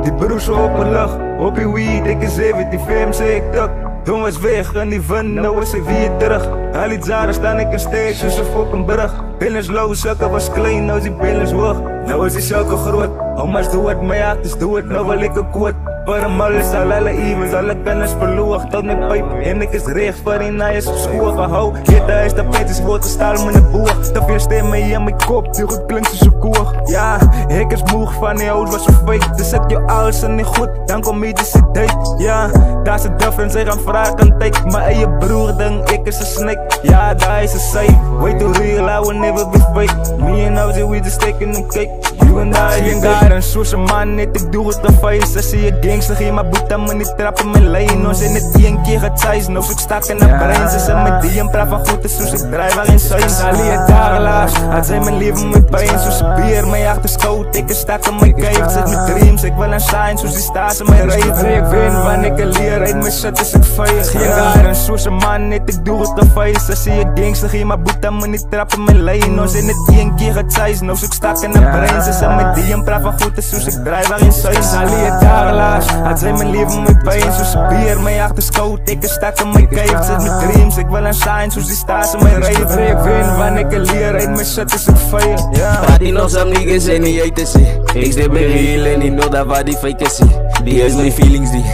Die broers op mijn lach, op je weed, ik is 75, zei ik tak. Toen was weg en die van, nou was ik weer terug. Al die jaren staan ik een steeds, dus een fucking brug. Billens low, zakken was klein, nou is die billens hoog. Nou is die zakken groot, oma's doe het, mijn actors doe het, nou wil ik een quote. Waarom alles al alle evens, alle kennis verloren. Tot mijn pijp en ik is recht voor die naaiers op school gehouden. Dit is de pet, is wordt staal met de boer. Te veel stemmen in mijn kop, die goed klinkt als een koer. Ja, ik is moeg van die oud was zo fake. Dus zet je alles en niet goed, dan kom je dus date. Ja, daar is de difference, ze gaan vragen take. Mijn eigen broer, denk ik is een snake. Ja, daar is een safe. Way too real, I will never be fake. Me and Ozzy, we just taking a cake. You and I, you got een source man, niet ik doe het te face. Zie je gangster, geen maar boet aan me niet trappen mijn lijn. Ons in het 1 keer het size, nou zoek stak in de brein. Ze zijn met die en praat van goed, is zoals ik draai waarin zijn. Zal je dagelaars, had zijn mijn leven met pijn. Zoals bier, mijn achter scout, ik is stak in mijn cave. Zet mijn dreams, ik wil een shine, zoals die staat in mijn rave. Ik win, wanneer ik een leer, uit mijn shit is ik fire. Geen daar een source man, niet ik doe het te face. Zie je gangster, geen maar boet aan me niet trappen mijn lijn. Ons in het 1 keer het size, nou zoek stak in de brein. Ze zijn met die en praat van goed, is zoals ik draai waarin zijn. Zal je dagelaars, had zijn mijn leven met pijn. Zoals bier, mijn achter scout, ik is stak in mijn cave. Zet mijn dreams, ik wil een shine, zoals die staat in mijn rave. Ik win, wanneer ik een leer, uit mijn shit is ik fire. Praat die nog some niggas en niet uit te zien. Ik step bij real en die know dat waar die fake is. Die is mijn feelings die.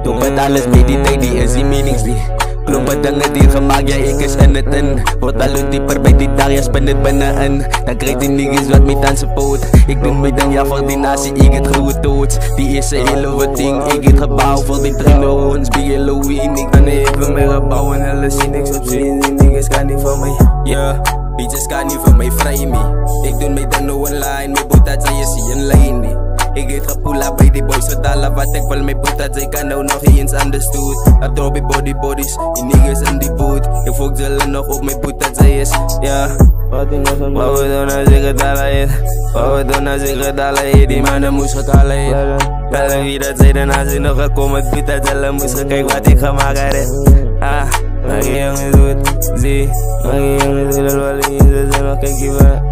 Toen met alles mee die tijd, die is die meanings die. Klompen dingen die gemaakt, ja ik is in het in. Wordt al dieper bij die dag, ja spin het binnenin. Dan krijg die niggas wat met aan zijn poot. Ik doe mij dan ja voor die nazi, ik het groeit dood. Die eerste hele ding, ik het gebouw voor die trainers. Big Halloween, ik kan niet even meer gebouwen. Hulle zien niks op zien, die niggas kan niet van mij. Yeah, bitches kan niet van mij vrij me. Ik doe mij dan no online, mijn boot dat zij je zie een lijn niet. Ik eet gepoela bij die boys, vertalen wat ik wil. Mijn boot dat zij kan nou nog eens understood. Adobe bodies, die niggas in die boot. Ik volg zullen nog op mijn boot dat zij is, ja. Wat we doen als ik het al heet. Wat we doen als ik het al heet. Die mannen moest gekalen heet. Bellen wie dat zij dan als ik nog gekomen het boot dat zullen moest gekeken wat ik gemaakt had. Ah, maar die jongens doet het, zie. Maar die jongens doet het wel eens, ze zijn nog kijk je wel.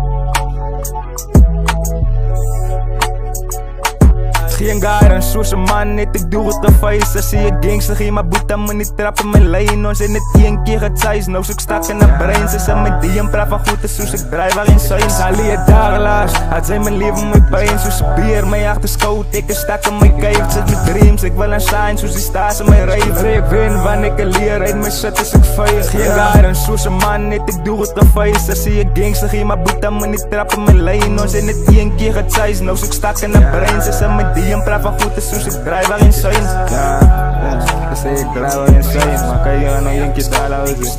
Geen guy, een source man, niet ik doe het te face. Zie je gangster, geen maar boet aan me niet trappen mijn lijn. Ons in het 1 keer het size, nou zoek stak in de brein. Ze zijn met die en praat van goed, is zoals ik draai waarin zijn. Zal je dagelaars, had zijn mijn leven met pijn. Zoals bier, mijn achter scout, ik is stak in mijn cave. Zet mijn dreams, ik wil een shine, zoals die staat in mijn rave. Ik win, wanneer ik een leer, uit mijn shit is ik fire. Geen guy, een source man, niet ik doe het te face. Zie je gangster, geen maar boet aan me niet trappen mijn lijn. Ons in het 1 keer het size, nou zoek stak in de brein. Ze zijn met die en praat van goed, is zoals ik draai waarin zijn. Ja, dus ik draai waarin zijn. Maar kan je nog een keer daar laten zien.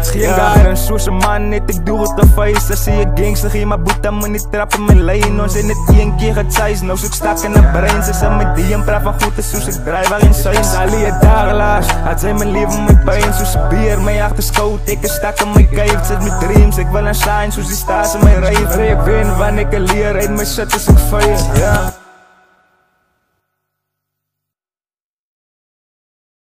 Geen guy, een source man, niet ik doe het te face. Zie je gangster, geen maar boet aan me niet trappen mijn lijn. Ons in het 1 keer het size, nou zoek stak in de brein. Ze zijn met die en praat van goed, is zoals ik draai waarin zijn. Zal je dagelaars, had zijn mijn leven met pijn. Zoals bier, mijn achter scout, ik is stak in mijn cave. Zet mijn dreams, ik wil een shine, zoals die staat in mijn rave. Ik win, wanneer ik een leer, uit mijn shit is ik fire.